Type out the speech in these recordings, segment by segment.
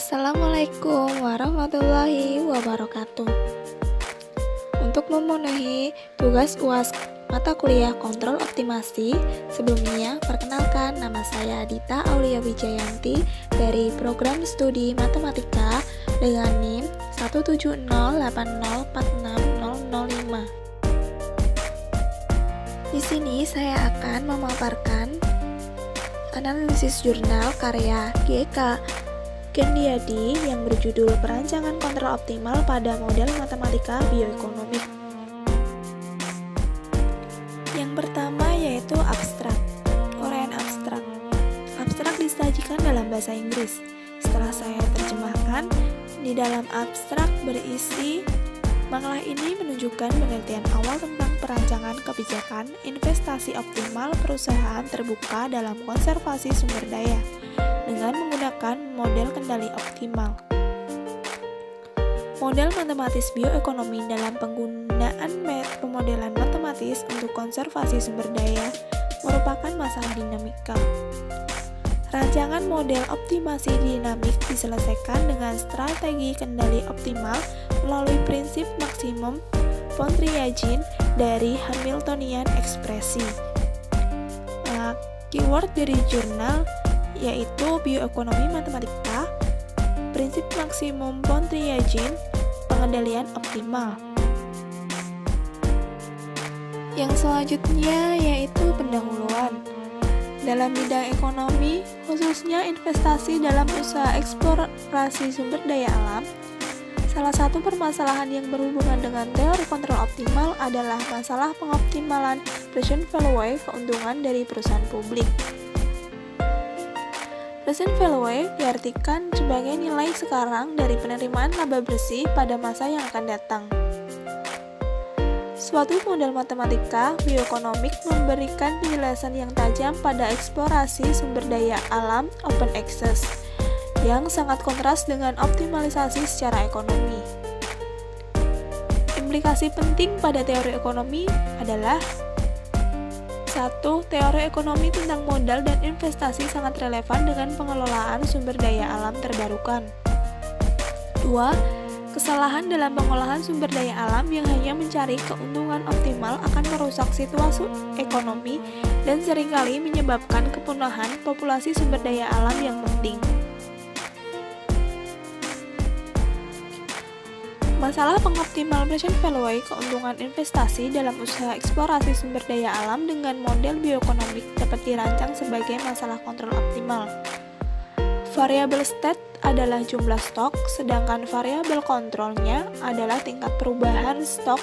Assalamualaikum warahmatullahi wabarakatuh. Untuk memenuhi tugas UAS mata kuliah kontrol optimasi, sebelumnya perkenalkan nama saya Dita Aulia Wijayanti dari program studi matematika dengan NIM 17080460005. Di sini saya akan memaparkan analisis jurnal karya GK Gendiadi yang berjudul Perancangan Kontrol Optimal pada Model Matematika Bioekonomik. Yang pertama yaitu abstrak. Uraian abstrak. Abstrak disajikan dalam bahasa Inggris. Setelah saya terjemahkan, di dalam abstrak berisi makalah ini menunjukkan penelitian awal tentang perancangan kebijakan investasi optimal perusahaan terbuka dalam konservasi sumber daya dengan menggunakan model kendali optimal. Model matematis bioekonomi dalam penggunaan pemodelan matematis untuk konservasi sumber daya merupakan masalah dinamika. Rancangan model optimasi dinamik diselesaikan dengan strategi kendali optimal melalui prinsip maksimum Pontryagin dari Hamiltonian ekspresi. Keyword dari jurnal yaitu bioekonomi matematika, prinsip maksimum Pontryagin, pengendalian optimal. Yang selanjutnya yaitu pendahuluan. Dalam bidang ekonomi, khususnya investasi dalam usaha eksplorasi sumber daya alam, salah satu permasalahan yang berhubungan dengan teori kontrol optimal adalah masalah pengoptimalan present value keuntungan dari perusahaan publik. Present value diartikan sebagai nilai sekarang dari penerimaan laba bersih pada masa yang akan datang. Suatu model matematika bioekonomik memberikan penjelasan yang tajam pada eksplorasi sumber daya alam open access, yang sangat kontras dengan optimalisasi secara ekonomi. Implikasi penting pada teori ekonomi adalah 1. Teori ekonomi tentang modal dan investasi sangat relevan dengan pengelolaan sumber daya alam terbarukan. 2. Kesalahan dalam pengolahan sumber daya alam yang hanya mencari keuntungan optimal akan merusak situasi ekonomi dan seringkali menyebabkan kepunahan populasi sumber daya alam yang penting. Masalah pengoptimal present value keuntungan investasi dalam usaha eksplorasi sumber daya alam dengan model bioekonomik dapat dirancang sebagai masalah kontrol optimal. Variabel state adalah jumlah stok, sedangkan variabel kontrolnya adalah tingkat perubahan stok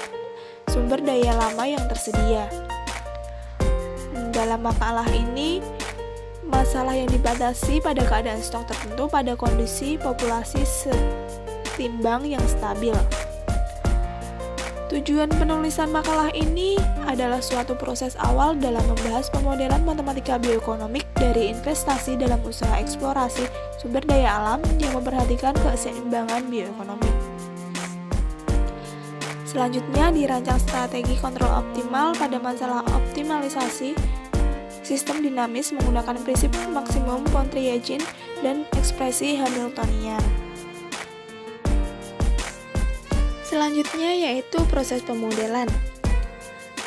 sumber daya lama yang tersedia. Dalam makalah ini, masalah yang dibatasi pada keadaan stok tertentu pada kondisi populasi setimbang yang stabil. Tujuan penulisan makalah ini adalah suatu proses awal dalam membahas pemodelan matematika bioekonomik dari investasi dalam usaha eksplorasi sumber daya alam yang memperhatikan keseimbangan bioekonomik. Selanjutnya dirancang strategi kontrol optimal pada masalah optimalisasi sistem dinamis menggunakan prinsip maksimum Pontryagin dan ekspresi Hamiltonian. Selanjutnya yaitu proses pemodelan.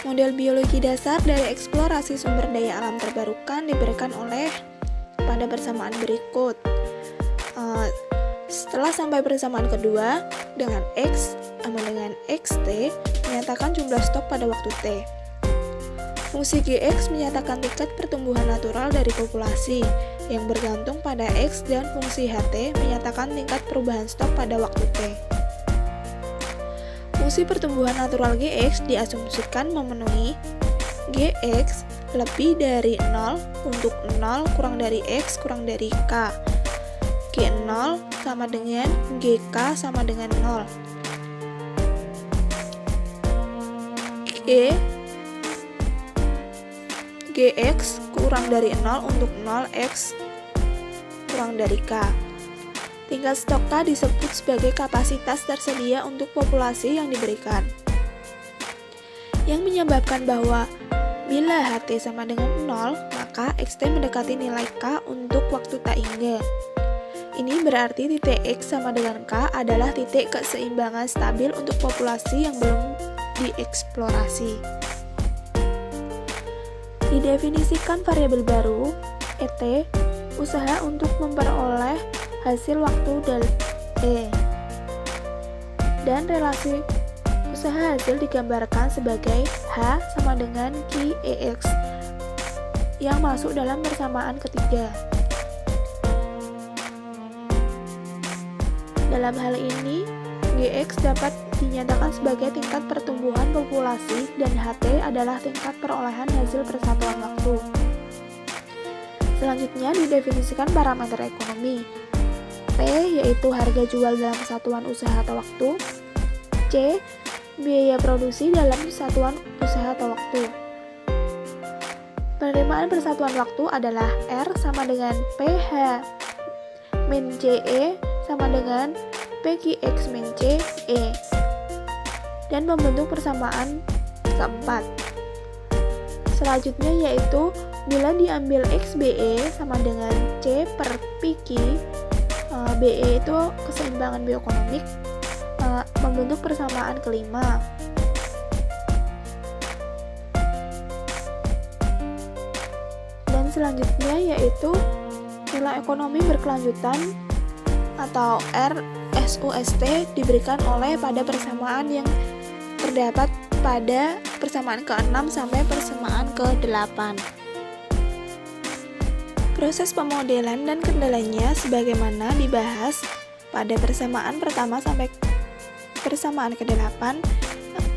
Model biologi dasar dari eksplorasi sumber daya alam terbarukan diberikan oleh pada persamaan berikut. Setelah sampai persamaan kedua dengan X sama dengan XT menyatakan jumlah stok pada waktu T. Fungsi Gx menyatakan tingkat pertumbuhan natural dari populasi yang bergantung pada X dan fungsi Ht menyatakan tingkat perubahan stok pada waktu T. Fungsi pertumbuhan natural Gx diasumsikan memenuhi Gx lebih dari 0 untuk 0 kurang dari X kurang dari K. G0 sama dengan GK sama dengan 0. Gx kurang dari 0 untuk 0 X kurang dari K. Tingkat stok K disebut sebagai kapasitas tersedia untuk populasi yang diberikan, yang menyebabkan bahwa bila HT sama dengan 0, maka XT mendekati nilai K untuk waktu tak hingga. Ini berarti titik X sama dengan K adalah titik keseimbangan stabil untuk populasi yang belum dieksplorasi. Didefinisikan variabel baru, ET, usaha untuk memperoleh hasil waktu del E. Dan relasi usaha hasil digambarkan sebagai H sama dengan QEX yang masuk dalam persamaan ketiga. Dalam hal ini, GX dapat dinyatakan sebagai tingkat pertumbuhan populasi dan HT adalah tingkat perolehan hasil persatuan waktu. Selanjutnya didefinisikan parameter ekonomi. P yaitu harga jual dalam satuan usaha atau waktu. C biaya produksi dalam satuan usaha atau waktu. Penerimaan persatuan waktu adalah R sama dengan PH min CE sama dengan PQX min CE dan membentuk persamaan keempat. Selanjutnya yaitu bila diambil XBE sama dengan C per PQ, BE itu keseimbangan bioekonomik, membentuk persamaan kelima. Dan selanjutnya yaitu nilai ekonomi berkelanjutan atau RSUST diberikan oleh pada persamaan yang terdapat pada persamaan ke-6 sampai persamaan ke-8. Proses pemodelan dan kendalanya sebagaimana dibahas pada persamaan pertama sampai persamaan ke-8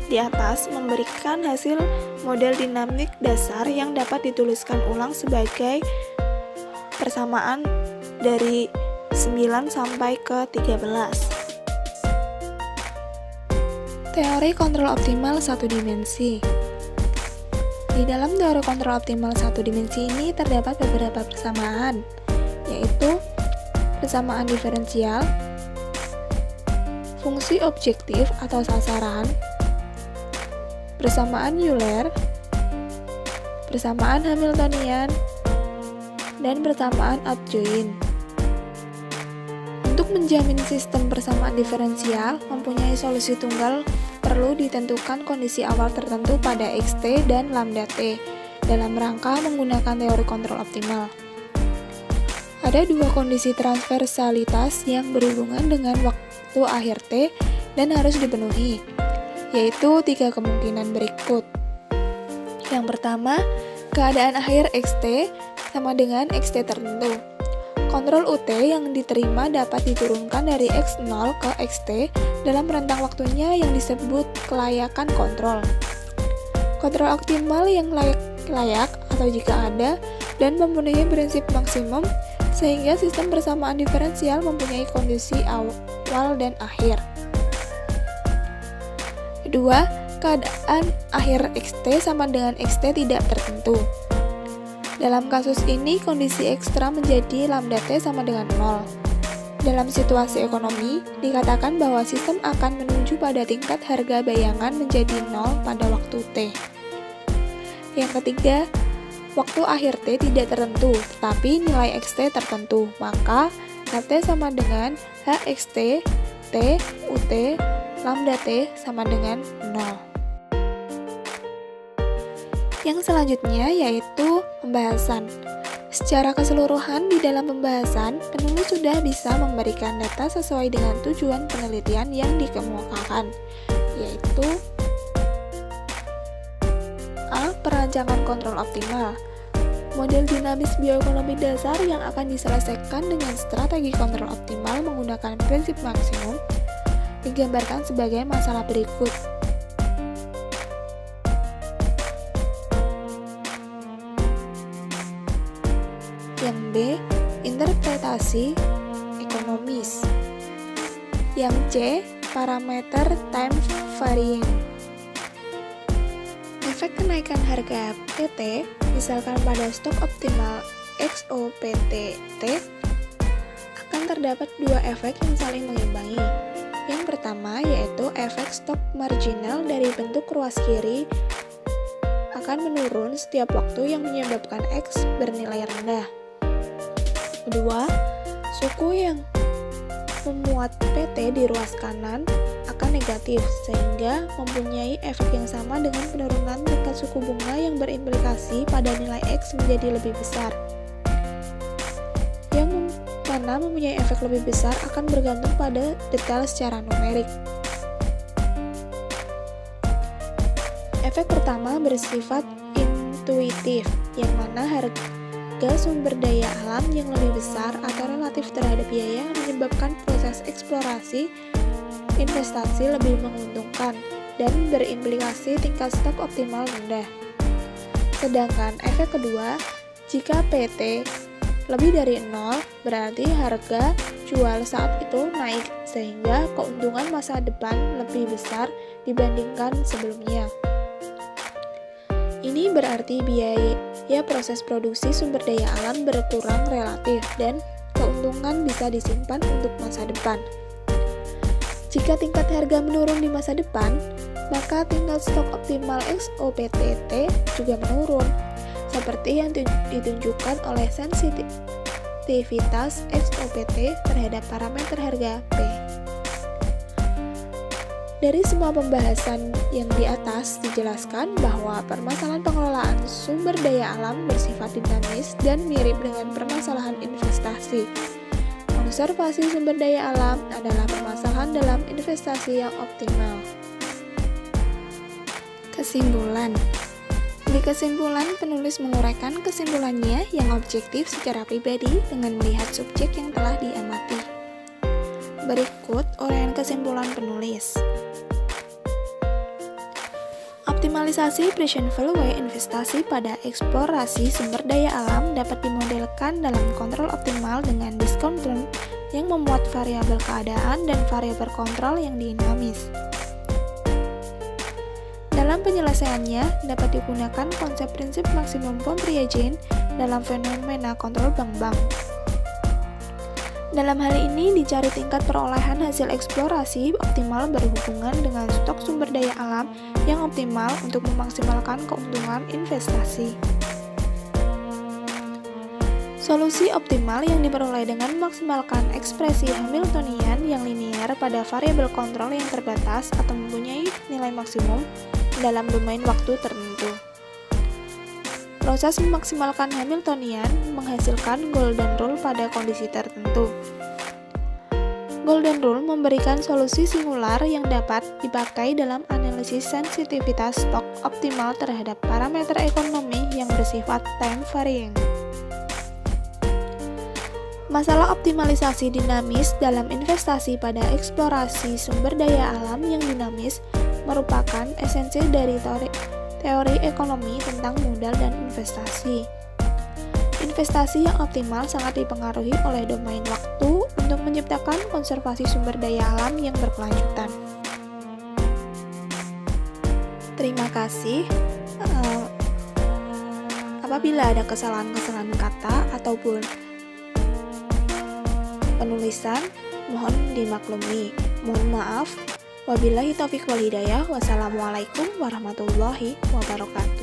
di atas memberikan hasil model dinamik dasar yang dapat dituliskan ulang sebagai persamaan dari 9 sampai ke 13. Teori kontrol optimal satu dimensi. Di dalam teori kontrol optimal satu dimensi ini terdapat beberapa persamaan, yaitu persamaan diferensial, fungsi objektif atau sasaran, persamaan Euler, persamaan Hamiltonian, dan persamaan adjoint. Untuk menjamin sistem persamaan diferensial mempunyai solusi tunggal, perlu ditentukan kondisi awal tertentu pada xt dan lambda t dalam rangka menggunakan teori kontrol optimal. Ada dua kondisi transversalitas yang berhubungan dengan waktu akhir t dan harus dipenuhi, yaitu tiga kemungkinan berikut. Yang pertama, keadaan akhir xt sama dengan xt tertentu. Kontrol UT yang diterima dapat diturunkan dari X0 ke XT dalam rentang waktunya yang disebut kelayakan kontrol. Kontrol optimal yang layak atau jika ada dan memenuhi prinsip maksimum sehingga sistem persamaan diferensial mempunyai kondisi awal dan akhir. Kedua, keadaan akhir XT sama dengan XT tidak tertentu. Dalam kasus ini, kondisi ekstra menjadi lambda t sama dengan 0. Dalam situasi ekonomi, dikatakan bahwa sistem akan menuju pada tingkat harga bayangan menjadi 0 pada waktu t. Yang ketiga, waktu akhir t tidak tertentu, tetapi nilai xt tertentu, maka ht sama dengan hxt, t, ut, lambda t sama dengan 0. Yang selanjutnya yaitu pembahasan. Secara keseluruhan di dalam pembahasan, penulis sudah bisa memberikan data sesuai dengan tujuan penelitian yang dikemukakan, yaitu A. Perancangan kontrol optimal. Model dinamis bioekonomi dasar yang akan diselesaikan dengan strategi kontrol optimal menggunakan prinsip maksimum digambarkan sebagai masalah berikut. Yang B. Interpretasi ekonomis. Yang C. Parameter time variant. Efek kenaikan harga PT, misalkan pada stok optimal XOPTT, akan terdapat dua efek yang saling mengimbangi. Yang pertama yaitu efek stok marginal dari bentuk ruas kiri akan menurun setiap waktu yang menyebabkan X bernilai rendah. Kedua, Suku yang memuat PT di ruas kanan akan negatif, sehingga mempunyai efek yang sama dengan penurunan tingkat suku bunga yang berimplikasi pada nilai X menjadi lebih besar. Yang mana mempunyai efek lebih besar akan bergantung pada detail secara numerik. Efek pertama bersifat intuitif, yang mana harga sumber daya alam yang lebih besar atau relatif terhadap biaya menyebabkan proses eksplorasi investasi lebih menguntungkan dan berimplikasi tingkat stok optimal rendah. Sedangkan efek kedua, jika PT lebih dari 0, berarti harga jual saat itu naik sehingga keuntungan masa depan lebih besar dibandingkan sebelumnya. Ini berarti biaya proses produksi sumber daya alam berkurang relatif dan keuntungan bisa disimpan untuk masa depan. Jika tingkat harga menurun di masa depan, maka tingkat stok optimal XOPTT juga menurun, seperti yang ditunjukkan oleh sensitivitas XOPT terhadap parameter harga P. Dari semua pembahasan yang di atas dijelaskan bahwa permasalahan pengelolaan sumber daya alam bersifat dinamis dan mirip dengan permasalahan investasi. Konservasi sumber daya alam adalah permasalahan dalam investasi yang optimal. Kesimpulan. Di kesimpulan, penulis menguraikan kesimpulannya yang objektif secara pribadi dengan melihat subjek yang telah diamati. Berikut uraian kesimpulan penulis. Optimalisasi present value investasi pada eksplorasi sumber daya alam dapat dimodelkan dalam kontrol optimal dengan discount term yang memuat variabel keadaan dan variabel kontrol yang dinamis. Dalam penyelesaiannya, dapat digunakan konsep prinsip maksimum Pontryagin dalam fenomena kontrol bank-bank. Dalam hal ini, dicari tingkat perolehan hasil eksplorasi optimal berhubungan dengan stok sumber daya alam yang optimal untuk memaksimalkan keuntungan investasi. Solusi optimal yang diperoleh dengan memaksimalkan ekspresi Hamiltonian yang linear pada variabel kontrol yang terbatas atau mempunyai nilai maksimum dalam domain waktu tertentu. Proses memaksimalkan Hamiltonian menghasilkan Golden Rule pada kondisi tertentu. Golden Rule memberikan solusi singular yang dapat dipakai dalam analisis sensitivitas stok optimal terhadap parameter ekonomi yang bersifat time varying. Masalah optimalisasi dinamis dalam investasi pada eksplorasi sumber daya alam yang dinamis merupakan esensi dari teori ekonomi tentang modal dan investasi. Investasi yang optimal sangat dipengaruhi oleh domain waktu untuk menciptakan konservasi sumber daya alam yang berkelanjutan. Terima kasih. Apabila ada kesalahan-kesalahan kata ataupun penulisan, mohon dimaklumi. Mohon maaf. Wabillahi taufiq wal hidayah. Wassalamualaikum warahmatullahi wabarakatuh.